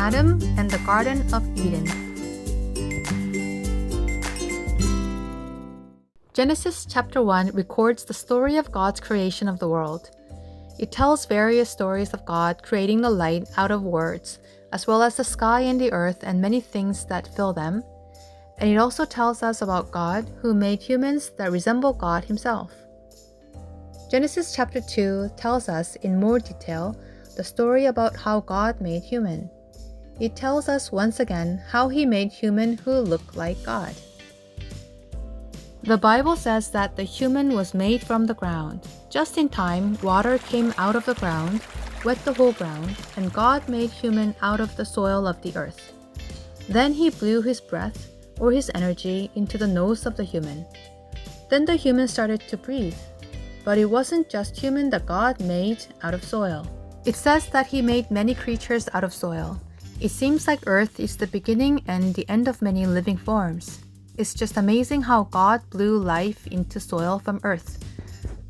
Adam and the Garden of Eden. Genesis chapter 1 records the story of God's creation of the world. It tells various stories of God creating the light out of words, as well as the sky and the earth and many things that fill them. And it also tells us about God who made humans that resemble God himself. Genesis chapter 2 tells us in more detail the story about how God made human. It tells us once again how he made human who look like God. The Bible says that the human was made from the ground. Just in time, water came out of the ground, wet the whole ground, and God made human out of the soil of the earth. Then he blew his breath, or his energy, into the nose of the human. Then the human started to breathe. But it wasn't just human that God made out of soil. It says that he made many creatures out of soil. It seems like earth is the beginning and the end of many living forms. It's just amazing how God blew life into soil from earth.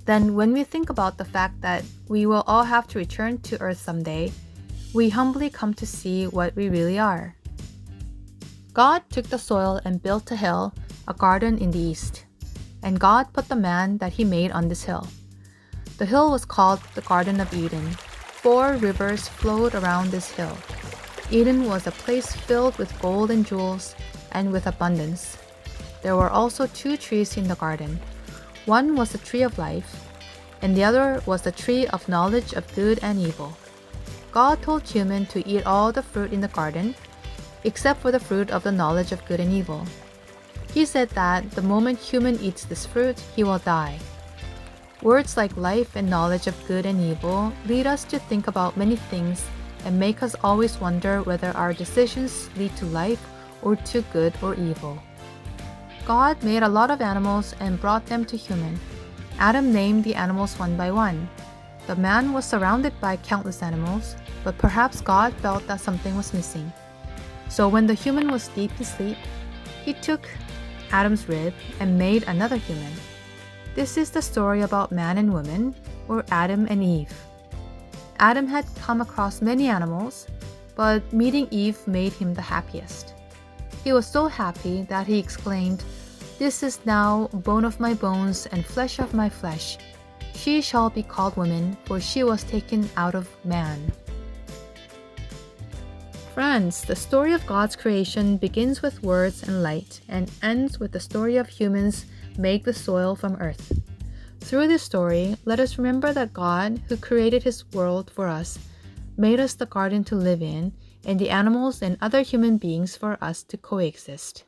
Then when we think about the fact that we will all have to return to earth someday, we humbly come to see what we really are. God took the soil and built a hill, a garden in the east. And God put the man that he made on this hill. The hill was called the Garden of Eden. 4 rivers flowed around this hill. Eden was a place filled with gold and jewels and with abundance. There were also 2 trees in the garden. One was the tree of life, and the other was the tree of knowledge of good and evil. God told human to eat all the fruit in the garden, except for the fruit of the knowledge of good and evil. He said that the moment human eats this fruit, he will die. Words like life and knowledge of good and evil lead us to think about many things and make us always wonder whether our decisions lead to life or to good or evil. God made a lot of animals and brought them to human. Adam named the animals one by one. The man was surrounded by countless animals, but perhaps God felt that something was missing. So when the human was deep in sleep, he took Adam's rib and made another human. This is the story about man and woman, or Adam and Eve. Adam had come across many animals, but meeting Eve made him the happiest. He was so happy that he exclaimed, "This is now bone of my bones and flesh of my flesh. She shall be called woman, for she was taken out of man." Friends, the story of God's creation begins with words and light and ends with the story of humans make the soil from earth. Through this story, let us remember that God, who created his world for us, made us the garden to live in and the animals and other human beings for us to coexist.